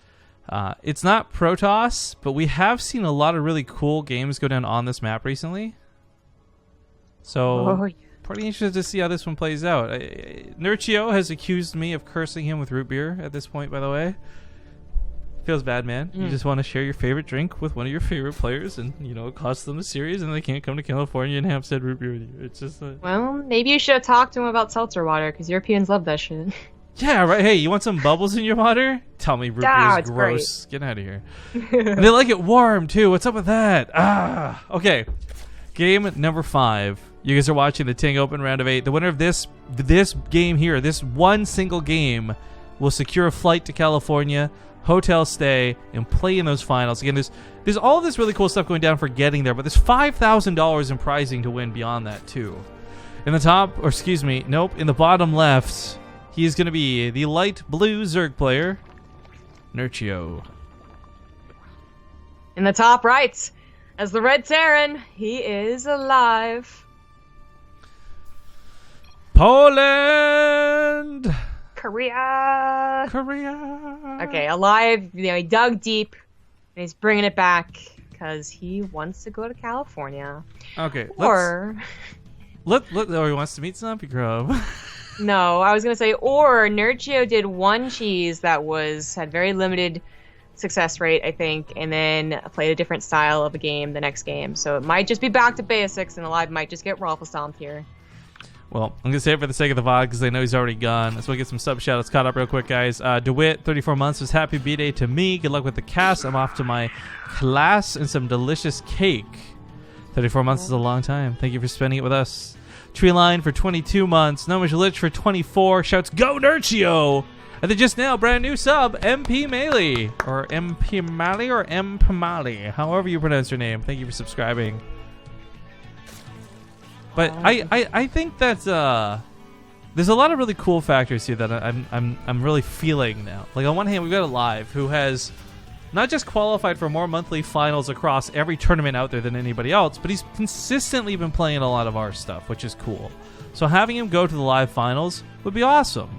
It's not Protoss, but we have seen a lot of really cool games go down on this map recently. So, pretty interested to see how this one plays out. Nerchio has accused me of cursing him with root beer at this point, by the way. Feels bad, man. You just want to share your favorite drink with one of your favorite players, and it costs them a series, and they can't come to California and have said root beer with you. It's just well, maybe you should have talked to him about seltzer water, because Europeans love that shit. Yeah, right. Hey, you want some bubbles in your water? Tell me root beer is gross. Get out of here. And they like it warm too. What's up with that? Okay. Game number 5. You guys are watching the Ting Open round of 8. The winner of this game here, this one single game, will secure a flight to California, hotel stay, and play in those finals. Again, there's all this really cool stuff going down for getting there, but there's $5,000 in prizing to win beyond that too. In the top, or excuse me, nope, in the bottom left, he is going to be the light blue Zerg player, Nerchio. In the top right, as the Red Terran, he is aLive. Poland! Korea! Okay, aLive, he dug deep, and he's bringing it back, because he wants to go to California. Okay, or... he wants to meet Zombie Grub. No, I was going to say, or Nerchio did one cheese that had very limited success rate, I think, and then played a different style of a game the next game. So it might just be back to basics, and aLive might just get raffle stomped here. Well, I'm going to say it for the sake of the VOD, because I know he's already gone. Let's get some sub shoutouts caught up real quick, guys. DeWitt, 34 months, was happy B-Day to me. Good luck with the cast. I'm off to my class and some delicious cake. 34 months is a long time. Thank you for spending it with us. Treeline for 22 months. Nomish Lich for 24. Shouts, go Nerchio! And then just now, brand new sub, MP Melee. Or MP Mali or Mpamali. However you pronounce your name. Thank you for subscribing. But I think that there's a lot of really cool factors here that I'm really feeling now. Like on one hand, we've got aLive, who has not just qualified for more monthly finals across every tournament out there than anybody else, but he's consistently been playing a lot of our stuff, which is cool. So having him go to the live finals would be awesome.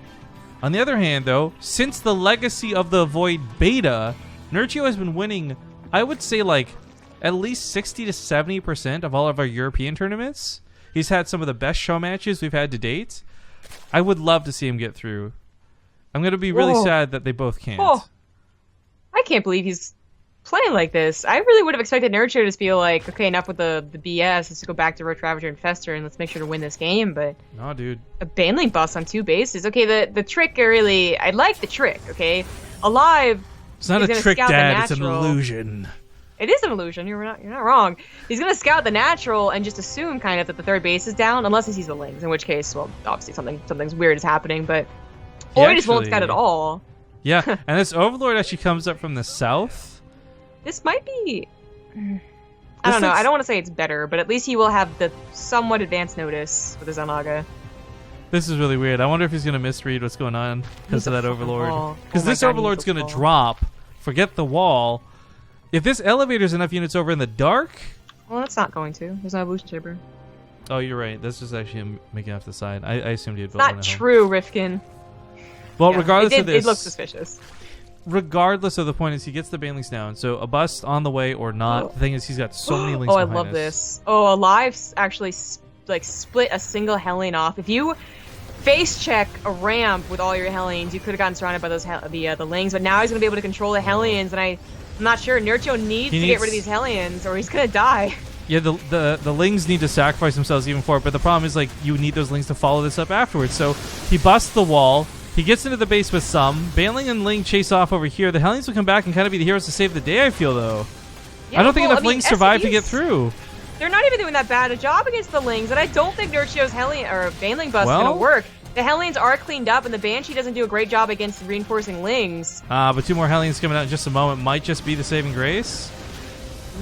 On the other hand, though, since the legacy of the Void beta, Nerchio has been winning, I would say, like at least 60 to 70% of all of our European tournaments. He's had some of the best show matches we've had to date. I would love to see him get through. I'm going to be really sad that they both can't. I can't believe he's playing like this. I really would have expected Nerchio to just be like, okay, enough with the BS. Let's go back to Roach Ravager and Fester, and let's make sure to win this game. But no, dude. A Banling bust on 2 bases. Okay, the trick, I like the trick, okay? aLive, it's not a trick, Dad. It's an illusion. It is an illusion. You're not wrong. He's going to scout the natural and just assume kind of that the third base is down, unless he sees the lings, in which case, well, obviously something's weird is happening, but... Or he just won't scout at all. Yeah, and this Overlord actually comes up from the south. This might be... I don't know. I don't want to say it's better, but at least he will have the somewhat advanced notice with his Anaga. This is really weird. I wonder if he's going to misread what's going on because of that Overlord. Because this Overlord's going to drop. Forget the wall. If this elevator's enough units over in the dark... Well, it's not going to. There's no evolution chamber. Oh, you're right. That's just actually him making off the side. I assumed he had built one. Not true, Rifkin. Well, regardless of this... It looks suspicious. Regardless of the point is he gets the Banelings down. So a bust on the way or not. The thing is he's got so many links behind us. I love this. Oh, aLive's actually split a single Hellion off. If you face check a ramp with all your Hellions, you could have gotten surrounded by those the Lings, but now he's going to be able to control the Hellions, and I'm not sure. Nerchio needs to get rid of these Hellions, or he's going to die. Yeah, the Lings need to sacrifice themselves even for it, but the problem is, like, you need those Lings to follow this up afterwards. So he busts the wall. He gets into the base with some. Banling and Ling chase off over here. The Hellions will come back and kind of be the heroes to save the day, I feel, though. Yeah, I don't think enough Lings survive to get through. They're not even doing that bad a job against the Lings, and I don't think Nerchio's Hellion or Banling bust is going to work. The Hellions are cleaned up, and the Banshee doesn't do a great job against reinforcing Lings. But 2 more Hellions coming out in just a moment might just be the saving grace.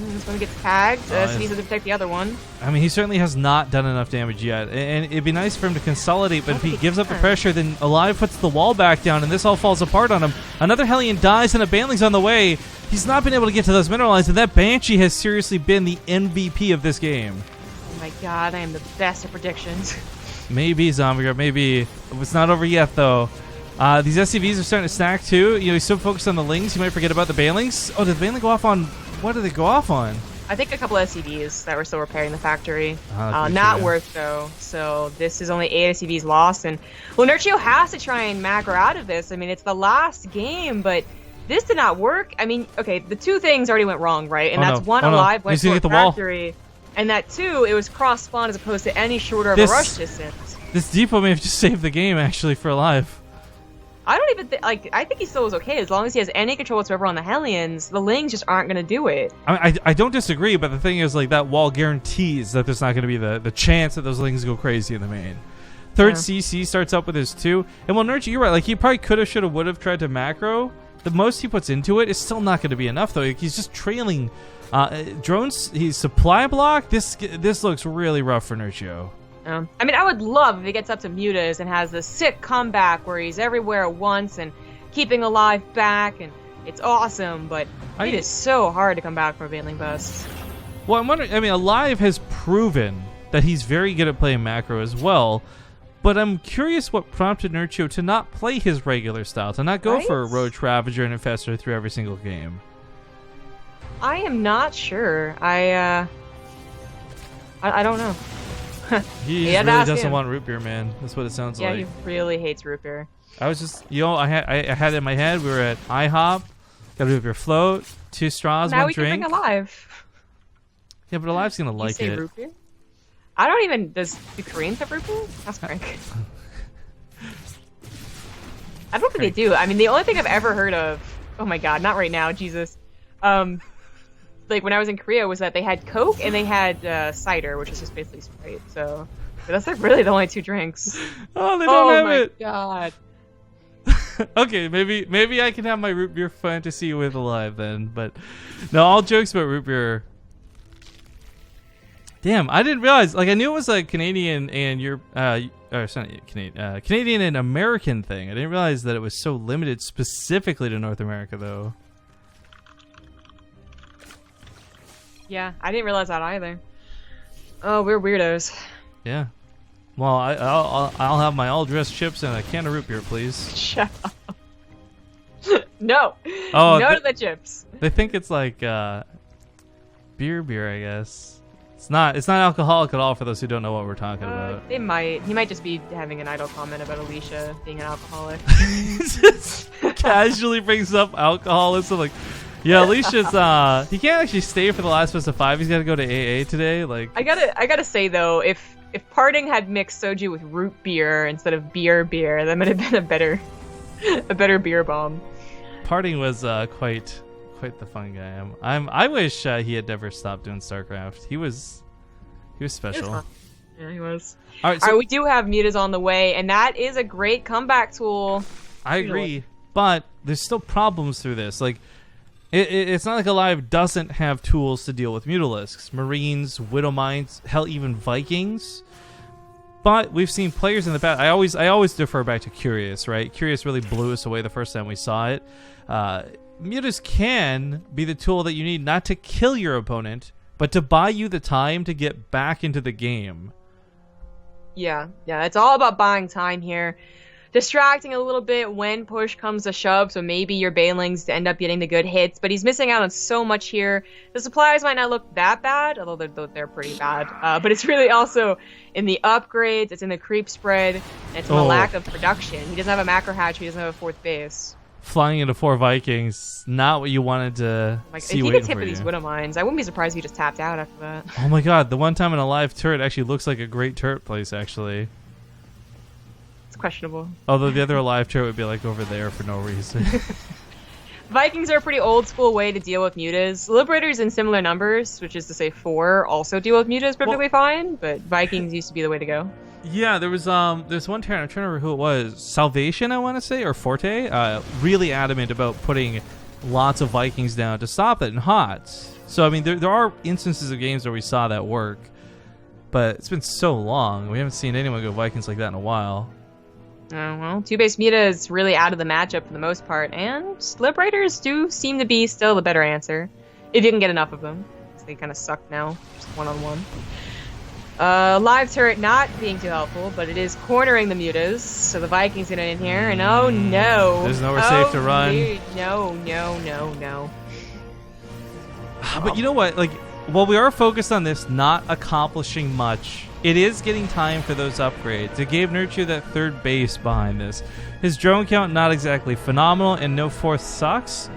This one gets tagged, so he needs to protect the other one. I mean, he certainly has not done enough damage yet, and it'd be nice for him to consolidate, but if he gives up the pressure, then aLive puts the wall back down, and this all falls apart on him. Another Hellion dies, and a Banling's on the way. He's not been able to get to those mineral lines, and that Banshee has seriously been the MVP of this game. Oh my my god, I am the best at predictions. Maybe, Zombie, maybe. It's not over yet, though. These SCVs are starting to stack, too. You know, he's so focused on the Lings, you might forget about the Banelings. Oh, did the Baneling go off on... What did they go off on? I think a couple of SCVs that were still repairing the factory. Not worth, though. So this is only 8 SCVs lost. And, well, Nerchio has to try and macro out of this. I mean, it's the last game, but this did not work. I mean, okay, the 2 things already went wrong, right? And that's one, aLive went to a factory. And that 2, it was cross-spawn as opposed to any shorter of a rush distance. This depot may have just saved the game, actually, for aLive. I don't even think, like, I think he still was okay. As long as he has any control whatsoever on the Hellions, the Lings just aren't going to do it. I don't disagree, but the thing is, like, that wall guarantees that there's not going to be the chance that those Lings go crazy in the main. Third CC starts up with his 2. And, well, Nerchio, you're right. Like, he probably could have, should have, would have tried to macro. The most he puts into it is still not going to be enough, though. He's just trailing drones. He's supply block. This looks really rough for Nerchio. I mean, I would love if he gets up to Mutas and has this sick comeback where he's everywhere at once and keeping aLive back, and it's awesome, but it is so hard to come back from a Baneling bust. Well, I'm wondering, I mean, aLive has proven that he's very good at playing macro as well, but I'm curious what prompted Nerchio to not play his regular style, to not go for a Roach, Ravager, and Infestor through every single game. I am not sure. I don't know. He really doesn't want root beer, man. That's what it sounds like. Yeah, he really hates root beer. I was just, you know, I had it in my head. We were at IHOP, got a root beer float, 2 straws, 1 drink. Now we can bring aLive. Yeah, but aLive's gonna like it. Root beer? I don't even. Do Koreans have root beer? That's crank. I don't think they do. I mean, the only thing I've ever heard of. Oh my god, not right now, Jesus. Like when I was in Korea, was that they had Coke and they had cider, which is just basically Sprite. So that's like really the only 2 drinks. Oh, they don't have it. Oh my god. Okay, maybe I can have my root beer fantasy with aLive then. But no, all jokes about root beer. Damn, I didn't realize. Like I knew it was a Canadian and Canadian and American thing. I didn't realize that it was so limited specifically to North America, though. Yeah, I didn't realize that either. Oh, we're weirdos. Yeah. Well, I'll have my all-dressed chips and a can of root beer, please. Shut up. No. Oh, no to the chips. They think it's like beer, I guess. It's not alcoholic at all for those who don't know what we're talking about. They might. He might just be having an idle comment about Alicia being an alcoholic. Just casually brings up alcoholism, like. Yeah, Alicia's he can't actually stay for the last best of 5. He's got to go to AA today. Like I gotta say though, if Parting had mixed soju with root beer instead of beer, that might have been a better beer bomb. Parting was quite the fun guy. I wish he had never stopped doing StarCraft. He was special. Yeah, he was. All right, we do have Mutas on the way, and that is a great comeback tool. I agree, but there's still problems through this. Like. It's not like aLive doesn't have tools to deal with Mutalisks, Marines, Widowmines, hell, even Vikings. But we've seen players in the past. I always defer back to Curious, right? Curious really blew us away the first time we saw it. Mutas can be the tool that you need not to kill your opponent, but to buy you the time to get back into the game. Yeah, it's all about buying time here. Distracting a little bit when push comes to shove, so maybe your Banelings end up getting the good hits, but he's missing out on so much here. The supplies might not look that bad, although they're pretty bad, but it's really also in the upgrades, it's in the creep spread, and it's in the lack of production. He doesn't have a macro hatchery, he doesn't have a 4th base. Flying into 4 Vikings, not what you wanted to see. If he gets hit with these Widowmines, I wouldn't be surprised if he just tapped out after that. Oh my god, the one time in aLive turret actually looks like a great turret place, actually. Questionable. Although the other aLive turret would be like over there for no reason. Vikings are a pretty old school way to deal with Mutas. Liberators in similar numbers, which is to say 4, also deal with Mutas perfectly fine, but Vikings used to be the way to go. Yeah, there's one turret, I'm trying to remember who it was, Salvation I want to say, or Forte, really adamant about putting lots of Vikings down to stop it in HOTS. So I mean there are instances of games where we saw that work, but it's been so long. We haven't seen anyone go Vikings like that in a while. Well, 2-base Muta is really out of the matchup for the most part, and Liberators do seem to be still the better answer, if you can get enough of them. They kind of suck now, just one-on-one. Live turret not being too helpful, but it is cornering the mutas, so the Vikings get in here, and oh no. There's nowhere safe to run. Dude, no. But you know what? Like, while we are focused on this not accomplishing much, it is getting time for those upgrades. It gave Nerchio that third base behind this. His drone count not exactly phenomenal, and no fourth sucks.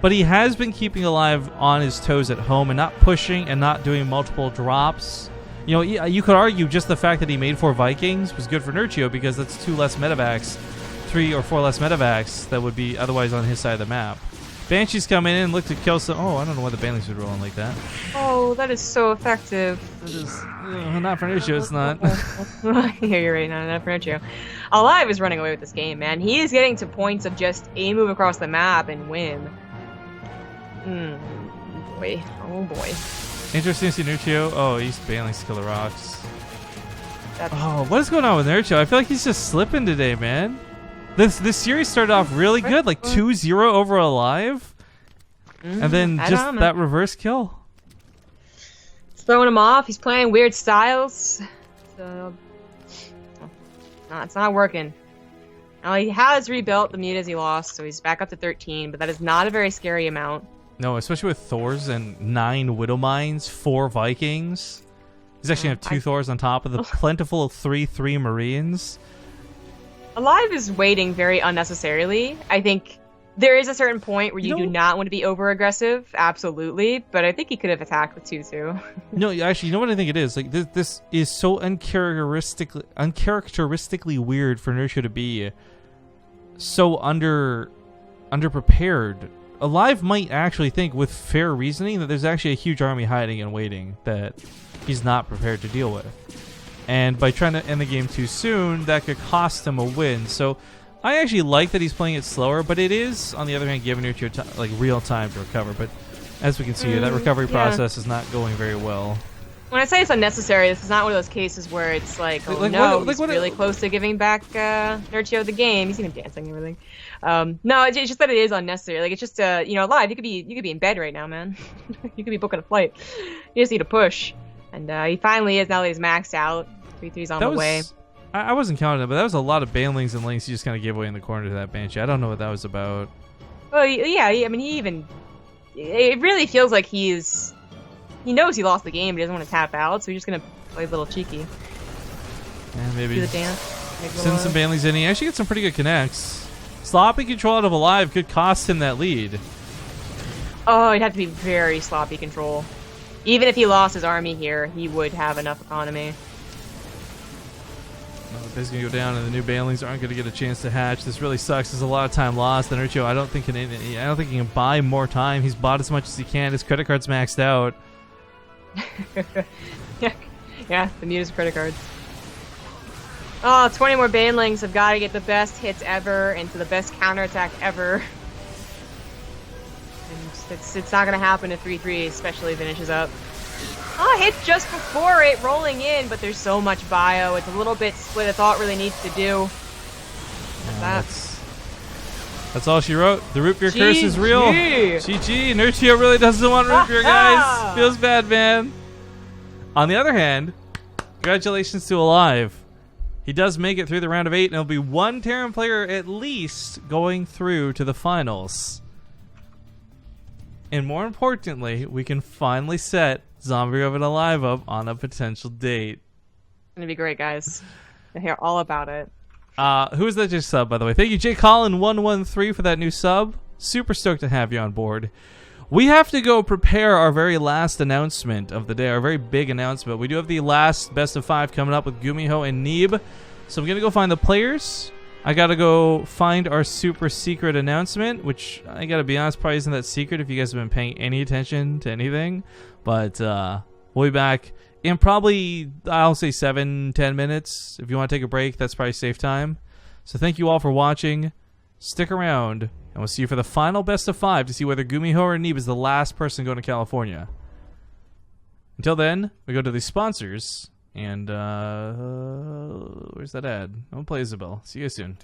But he has been keeping aLive on his toes at home and not pushing and not doing multiple drops. You know, you could argue just the fact that he made 4 Vikings was good for Nerchio because that's 2 less medevacs, 3 or 4 less medevacs that would be otherwise on his side of the map. Banshees come in and look to kill some. Oh, I don't know why the Banelings would roll in like that. Oh, that is so effective. That is, not for Nerchio, it's not. Yeah, you're right, not for Nerchio. aLive is running away with this game, man. He is getting to points of just a move across the map and win. Boy. Oh boy. Interesting to see Nerchio. Oh, he's Banelings to kill the rocks. Oh, what is going on with Nerchio? I feel like he's just slipping today, man. This series started off really good, like 2-0 over aLive, and then just that reverse kill. It's throwing him off. He's playing weird styles. So, no, it's not working. Now he has rebuilt the mutas he lost, so he's back up to 13, but that is not a very scary amount. No, especially with Thors and 9 Widow Mines, 4 Vikings. He's actually going to have 2 Thors on top of the plentiful 3-3 Marines. aLive is waiting very unnecessarily. I think there is a certain point where you do not want to be over-aggressive, absolutely, but I think he could have attacked with 2-2. No, actually, you know what I think it is? Like this is so uncharacteristically weird for Nerchio to be so underprepared. aLive might actually think, with fair reasoning, that there's actually a huge army hiding and waiting that he's not prepared to deal with. And by trying to end the game too soon, that could cost him a win. So I actually like that he's playing it slower, but it is, on the other hand, giving Nerchio like real time to recover. But as we can see, that recovery process is not going very well. When I say it's unnecessary, this is not one of those cases where it's like, oh no, he's really close to giving back Nerchio the game. He's even dancing and everything. No, it's just that it is unnecessary. Like, it's just, aLive, you could be in bed right now, man. You could be booking a flight. You just need to push. And he finally is, now that he's maxed out. 3-3's on the way. I wasn't counting it, but that was a lot of Banelings and Links he just kind of gave away in the corner to that Banshee. I don't know what that was about. Well, yeah, I mean, it really feels like he knows he lost the game, but he doesn't want to tap out, so he's just going to play a little cheeky. Yeah, maybe. Do the dance. Send some Banelings in. He actually gets some pretty good connects. Sloppy control out of aLive could cost him that lead. Oh, it'd have to be very sloppy control. Even if he lost his army here, he would have enough economy. The base is going to go down, and the new Banelings aren't going to get a chance to hatch. This really sucks. There's a lot of time lost. The Nerchio, I don't think he can buy more time. He's bought as much as he can. His credit card's maxed out. Yeah, the mutas credit cards. Oh, 20 more Banelings have got to get the best hits ever into the best counterattack ever. It's not going to happen if 3-3 especially finishes up. Oh, hit just before it, rolling in, but there's so much bio. It's a little bit split. That's all it really needs to do. That's all she wrote. The root beer curse is real. GG. Nerchio really doesn't want root beer, guys. Feels bad, man. On the other hand, congratulations to aLive. He does make it through the round of 8, and it'll be one Terran player at least going through to the finals. And more importantly, we can finally set Zombie Rev and aLive up on a potential date. It's gonna be great, guys. I hear all about it. Who is that just sub, by the way? Thank you, JCollin113, for that new sub. Super stoked to have you on board. We have to go prepare our very last announcement of the day, our very big announcement. We do have the last best of 5 coming up with Gumiho and Neeb. So I'm going to go find the players. I got to go find our super secret announcement, which I got to be honest, probably isn't that secret if you guys have been paying any attention to anything. But we'll be back in probably, I'll say 7-10 minutes. If you want to take a break, that's probably safe time. So thank you all for watching. Stick around, and we'll see you for the final best of 5 to see whether Gumiho or Neeb is the last person going to California. Until then, we go to the sponsors. And, where's that ad? I'm gonna play Isabel. See you guys soon.